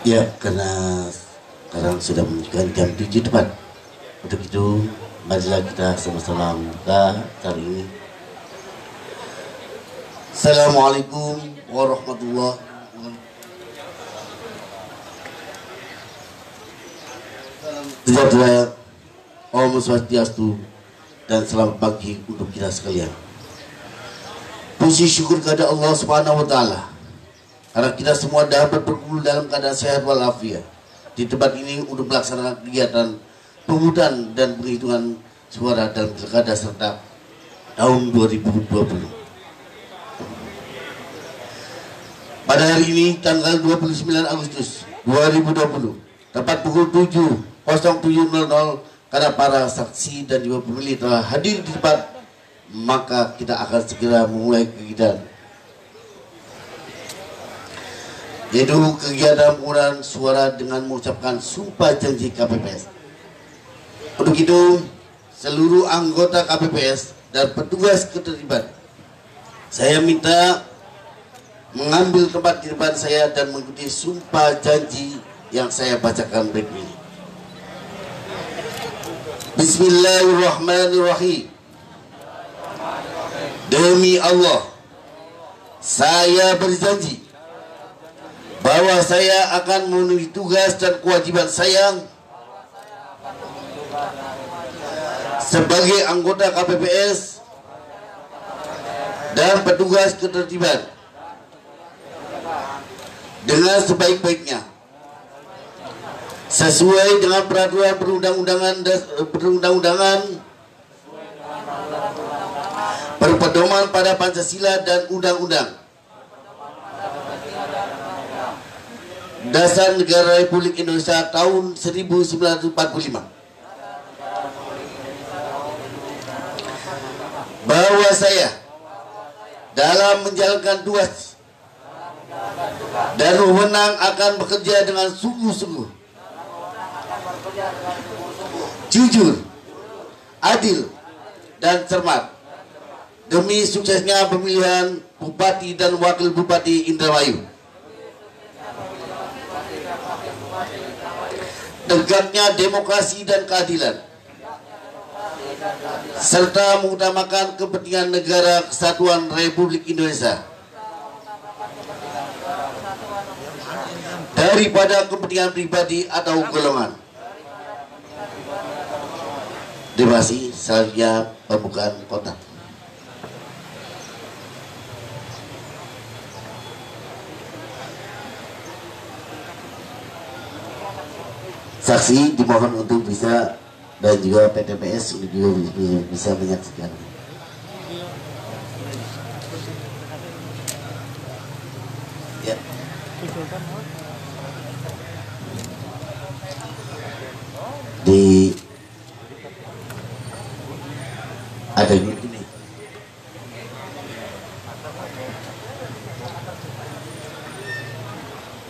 Ya, karena sekarang sudah menunjukkan jam 7 tepat. Untuk itu, marilah kita sama-sama membuka hari ini. Assalamualaikum warahmatullahi wabarakatuh. Sejahtera, Om Swastiastu, dan selamat pagi untuk kita sekalian. Puji syukur kepada Allah Subhanahu wa Ta'ala karena kita semua dapat berkumpul dalam keadaan sehat walafiat di tempat ini untuk melaksanakan kegiatan pemungutan dan penghitungan suara dalam pilkada serentak tahun 2020. Pada hari ini tanggal 29 Agustus 2020 tepat pukul 7.07.00 karena para saksi dan juga pemilih telah hadir di tempat, maka kita akan segera memulai kegiatan, yaitu kegiatan pengundian suara dengan mengucapkan sumpah janji KPPS. Untuk itu, seluruh anggota KPPS dan petugas ketertiban, saya minta mengambil tempat di depan saya dan mengikuti sumpah janji yang saya bacakan berikut ini. Bismillahirrahmanirrahim. Demi Allah, saya berjanji bahwa saya akan memenuhi tugas dan kewajiban saya sebagai anggota KPPS dan petugas ketertiban dengan sebaik-baiknya, sesuai dengan peraturan perundang-undangan, berpedoman pada Pancasila dan Undang-Undang Dasar Negara Republik Indonesia tahun 1945, bahwa saya dalam menjalankan tugas dan wewenang akan bekerja dengan sungguh-sungguh, jujur, adil, dan cermat demi suksesnya pemilihan Bupati dan Wakil Bupati Indramayu, tegaknya demokrasi dan keadilan, serta mengutamakan kepentingan negara kesatuan Republik Indonesia daripada kepentingan pribadi atau golongan. Terima kasih. Selanjutnya pembukaan kotak. Saksi dimohon untuk bisa, dan juga PTPS juga bisa menyaksikan. Ya. Di ada ini.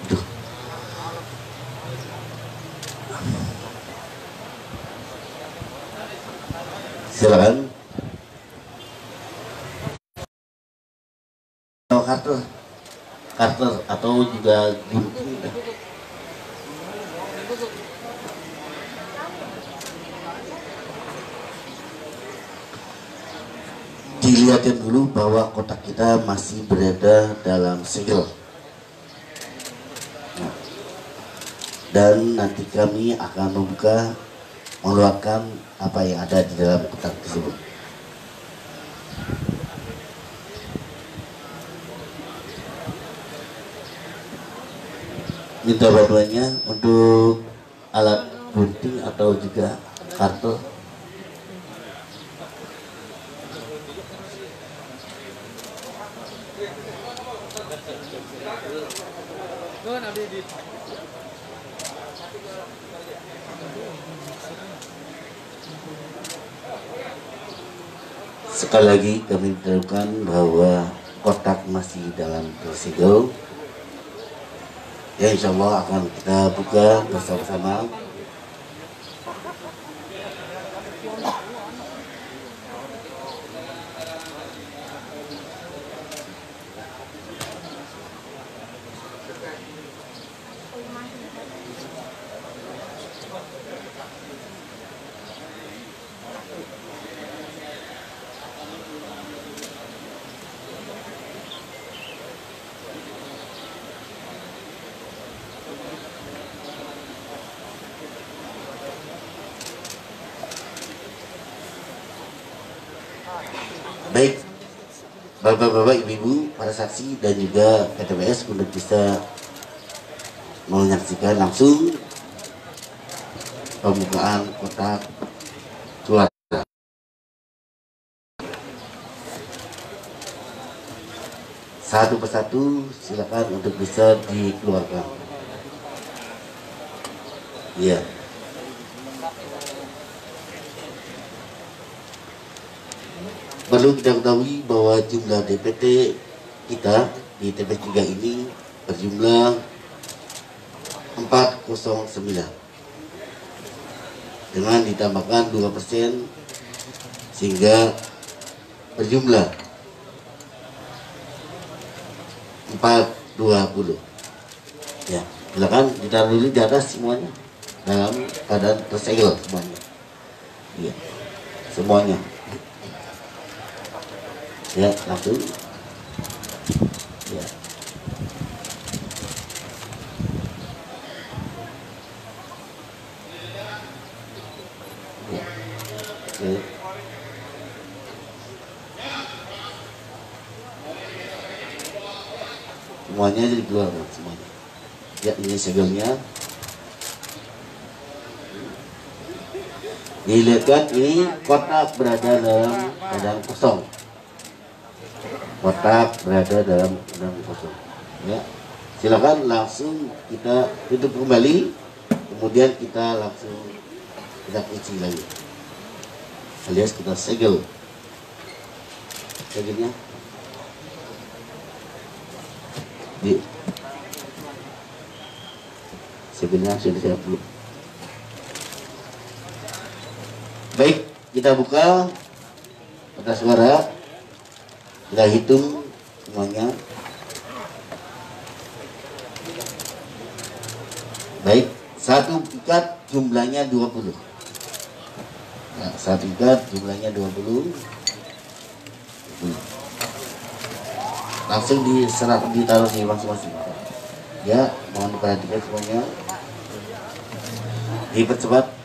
Duh. Silakan. Karter atau juga dilihatin dulu bahwa kotak kita masih berada dalam segel. Nah, dan nanti kami akan membuka, mengeluarkan apa yang ada di dalam kotak tersebut. Minta bantuannya untuk alat gunting atau juga kartu. Sekali lagi kami beritahukan bahwa kotak masih dalam tersegel. Ya, insya Allah akan kita buka bersama-sama. Baik Bapak-bapak, Ibu-ibu, para saksi dan juga KTPS untuk bisa menyaksikan langsung pembukaan kotak suara. Satu persatu silakan untuk bisa dikeluarkan. Iya. Perlu kita ketahui bahwa jumlah DPT kita di TPS 3 ini berjumlah 409 dengan ditambahkan 2% sehingga berjumlah 420. Ya, silakan ditaruh dulu di atas semuanya dalam keadaan tersegel semuanya. Iya, semuanya. Ya, langsung. Ya. Ya. Oke. Semuanya jadi keluar semuanya. Ya, ini segelnya. Dilihatkan ini kotak berada dalam keadaan kosong. Kotak berada dalam keadaan kosong. Ya, silakan langsung kita tutup kembali, kemudian kita langsung kita isi lagi, alias kita segel. Segelnya di segelnya sudah siap dulu. Baik, kita buka kotak suara. Kita hitung semuanya. Baik, satu ikat jumlahnya 20. Nah, satu ikat jumlahnya 20. Langsung diserah, ditaruh di masing-masing. Ya, mohon diperhatikan semuanya. Dipercepat.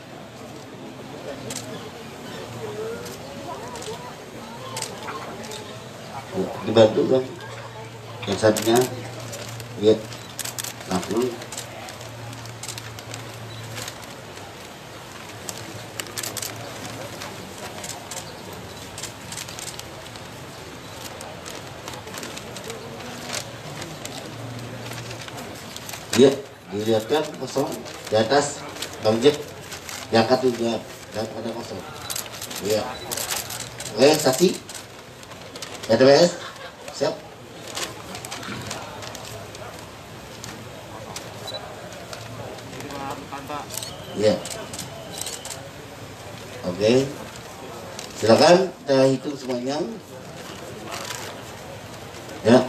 Dibantu kan yang satunya, ya, langsung. Ya, dilihatkan kosong di atas Bang Jack, diangkat juga dan ada kosong. Ya, oke, saksi KTPS siap. Ya, oke, silakan kita hitung semuanya. Ya,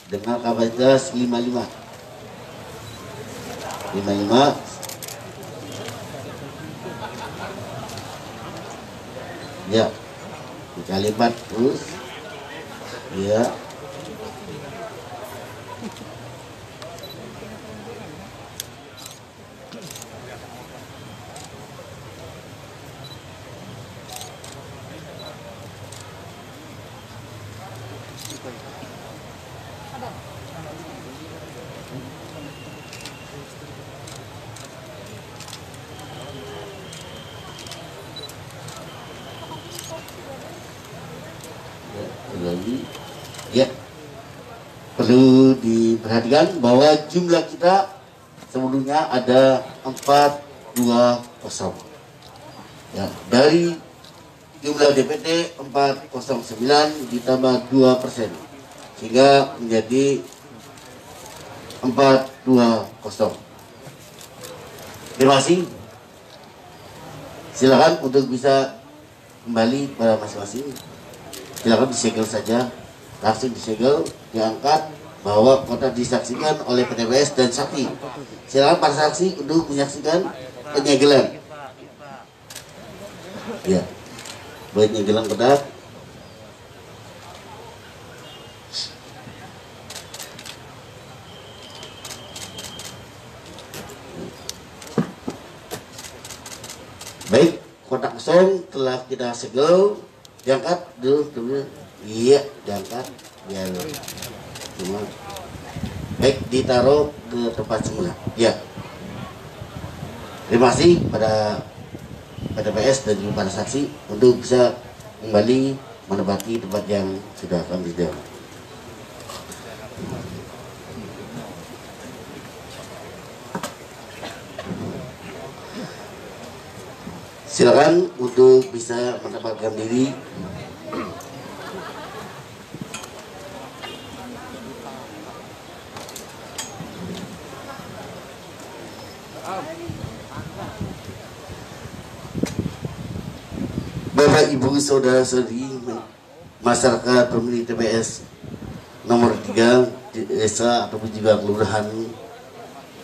dengan kapasitas 55. Ya, dikali 4 terus. Ya, lagi. Ya, perlu diperhatikan bahwa jumlah kita sebelumnya ada 420. Ya, dari jumlah DPT 409 ditambah 2% sehingga menjadi 420. Terima kasih. Silakan untuk bisa kembali pada masing-masing. Silakan disegel saja, langsung disegel, diangkat bahwa kotak disaksikan oleh PTPS dan saksi. Silakan para saksi untuk menyaksikan penyegelan. Ya, buat penyegelan kotak. Baik, kotak kosong telah kita segel. Diangkat dulu. Iya, diangkat biar cuma baik ditaruh ke tempat semula. Ya. Terima kasih pada PTPS dan juga para saksi untuk bisa kembali menempati tempat yang sudah kami sediakan. Silakan untuk bisa menempatkan diri. Bapak, Ibu, Saudara-saudari masyarakat pemilih TPS nomor 3 di desa ataupun juga kelurahan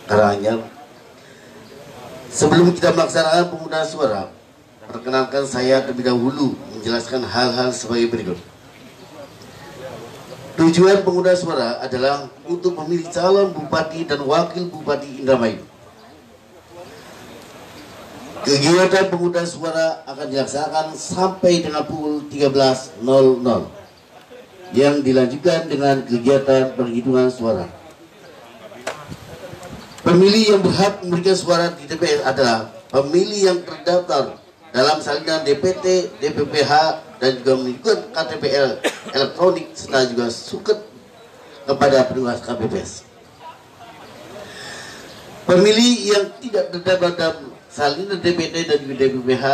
Karanganyar. Sebelum kita melaksanakan penggunaan suara, perkenalkan saya terlebih dahulu menjelaskan hal-hal sebagai berikut. Tujuan penggunaan suara adalah untuk memilih calon bupati dan wakil bupati Indramayu. Kegiatan penggunaan suara akan dilaksanakan sampai dengan pukul 13.00 yang dilanjutkan dengan kegiatan penghitungan suara. Pemilih yang berhak memberikan suara di TPS adalah pemilih yang terdaftar dalam salinan DPT, DPPH, dan juga menunjukkan KTP elektronik serta juga suket kepada petugas KPPS. Pemilih yang tidak terdaftar dalam salinan DPT dan juga DPPH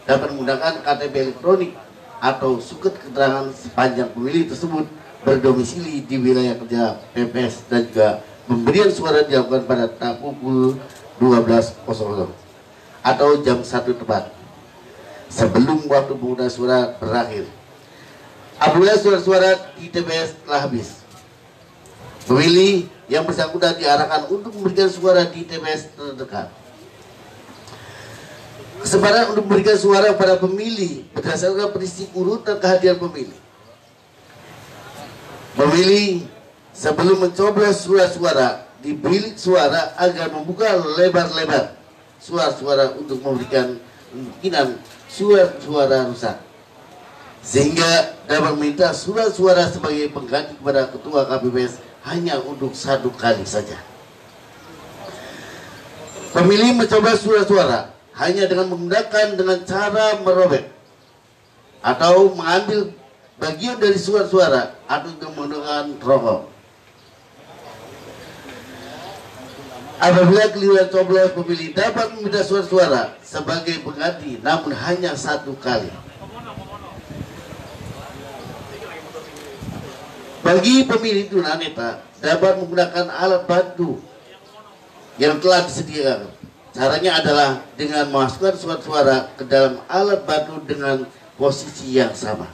dapat menggunakan KTP elektronik atau suket keterangan sepanjang pemilih tersebut berdomisili di wilayah kerja PPS dan juga pemberian suara dilakukan pada pukul 12.00 atau jam 1 tepat sebelum waktu penggunaan suara berakhir. Apabila suara-suara di TPS telah habis, pemilih yang bersangkutan diarahkan untuk memberikan suara di TPS terdekat. Kesempatan untuk memberikan suara pada pemilih berdasarkan prinsip urutan kehadiran pemilih. Pemilih sebelum mencoblos suara-suara di bilik suara agar membuka lebar-lebar suara-suara untuk memberikan kemungkinan suara-suara rusak, sehingga dapat meminta surat-suara sebagai pengganti kepada ketua KPPS hanya untuk 1 kali saja. Pemilih mencoba suara-suara hanya dengan menggunakan dengan cara merobek atau mengambil bagian dari suara-suara atau menggunakan rokok. Apabila giliran coblos, pemilih dapat meminta suara-suara sebagai pengganti, namun hanya 1 kali. Bagi pemilih tunanetra dapat menggunakan alat bantu yang telah disediakan. Caranya adalah dengan memasukkan suara-suara ke dalam alat bantu dengan posisi yang sama.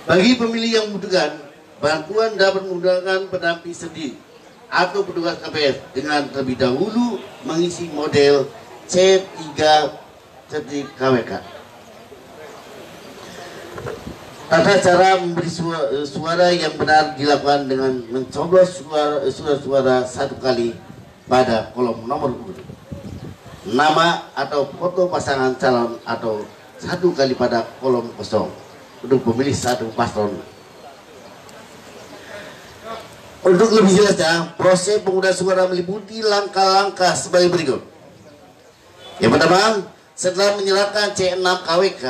Bagi pemilih yang membutuhkan bantuan dapat menggunakan pendamping sendiri atau petugas KPS dengan terlebih dahulu mengisi model C3 KWK. Tata cara memberi suara yang benar dilakukan dengan mencoblos suara-suara 1 kali pada kolom nomor urut, nama atau foto pasangan calon, atau 1 kali pada kolom kosong untuk memilih 1 paslon. Untuk lebih jelasnya, proses penggunaan suara meliputi langkah-langkah sebagai berikut. Yang pertama, setelah menyerahkan C6 KWK,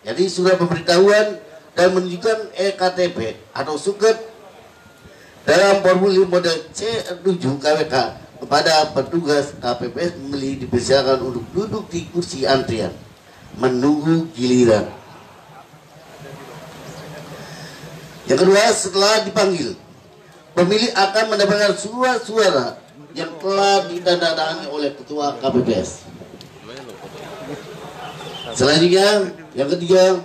jadi surat pemberitahuan dan menunjukkan EKTP atau suket dalam formulir model C7 KWK kepada petugas KPPS, pemilih dipersilakan untuk duduk di kursi antrian menunggu giliran. Yang kedua, setelah dipanggil, pemilih akan mendapatkan surat-suara yang telah ditandatangani oleh ketua KPPS. Selanjutnya, yang ketiga,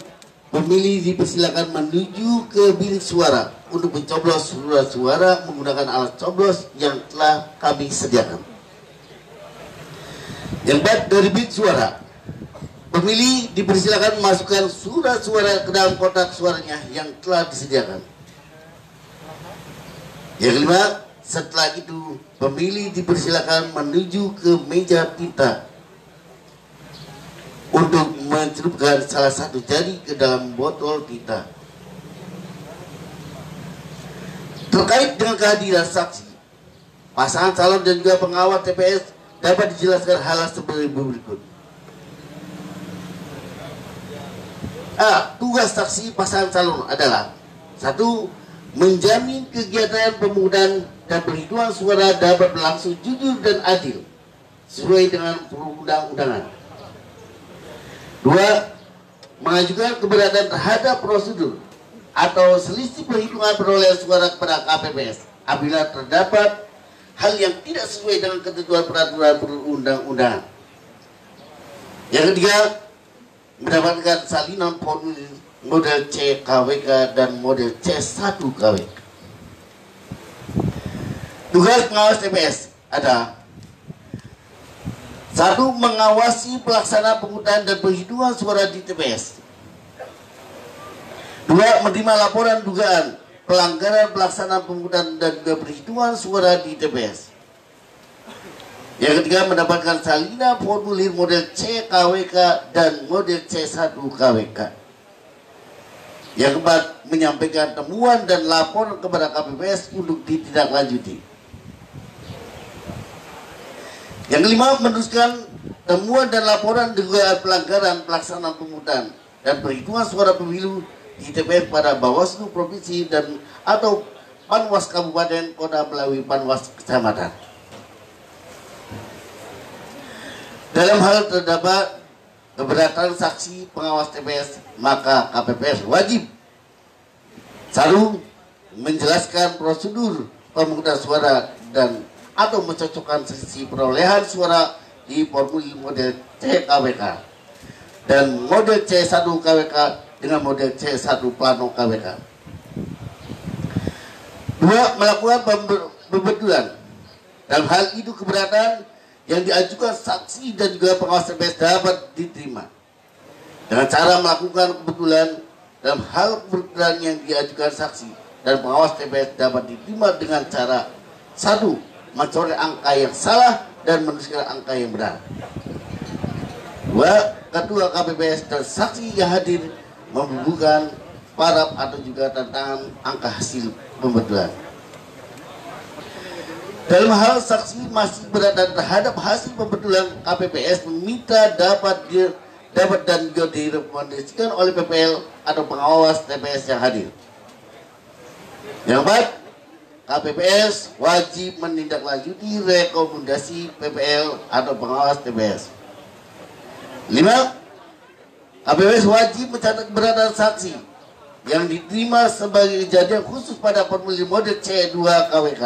pemilih dipersilakan menuju ke bilik suara untuk mencoblos surat-suara menggunakan alat coblos yang telah kami sediakan. Yang keempat, dari bilik suara, pemilih dipersilakan memasukkan surat-suara ke dalam kotak suaranya yang telah disediakan. Yang kelima, setelah itu pemilih dipersilakan menuju ke meja tinta untuk mencelupkan salah satu jari ke dalam botol tinta. Terkait dengan kehadiran saksi, pasangan calon dan juga pengawal TPS dapat dijelaskan hal seperti berikut. Tugas saksi pasangan calon adalah: 1. Menjamin kegiatan pemungutan dan perhitungan suara dapat berlangsung jujur dan adil sesuai dengan perundang-undangan. 2. Mengajukan keberatan terhadap prosedur atau selisih perhitungan perolehan suara kepada KPPS apabila terdapat hal yang tidak sesuai dengan ketentuan peraturan perundang-undangan. Yang ketiga, mendapatkan salinan formulir model C KWK dan model C1 KWK. Tugas pengawas TPS ada: 1. Mengawasi pelaksanaan penghutang dan penghitungan suara di TPS. 2. Menerima laporan dugaan pelanggaran pelaksanaan penghutang dan perhitungan suara di TPS. Yang ketiga, mendapatkan salinan formulir model C KWK dan model C1 KWK. Yang keempat, menyampaikan temuan dan laporan kepada KPPS untuk ditindaklanjuti. Yang kelima, meneruskan temuan dan laporan dugaan pelanggaran pelaksanaan penghutang dan perhitungan suara pemilu di TPS pada Bawaslu Provinsi dan atau Panwas Kabupaten Kota melalui Panwas Kecamatan. Dalam hal terdapat keberatan saksi pengawas TPS, maka KPPS wajib: 1. Menjelaskan prosedur pemungutan suara dan atau mencocokkan selisih perolehan suara di formulir model C KWK dan model C1 KWK dengan model C1 plano KWK. 2. Melakukan pembetulan. Dalam hal itu keberatan yang diajukan saksi dan juga pengawas TPS dapat diterima dengan cara melakukan kebetulan. Dalam hal kebetulan yang diajukan saksi dan pengawas TPS dapat diterima dengan cara: 1. Mencoret angka yang salah dan menuliskan angka yang benar. 2. Ketua KPPS dan saksi yang hadir membubuhkan paraf atau juga tantangan angka hasil pembetulan. Dalam hal saksi masih berada terhadap hasil pembetulan, KPPS meminta dapat dan juga direkomendasikan oleh PPL atau pengawas TPS yang hadir. Yang keempat, KPPS wajib menindaklanjuti rekomendasi PPL atau pengawas TPS. 5. KPPS wajib mencatat keberatan saksi yang diterima sebagai kejadian khusus pada formulir model C2 KWK.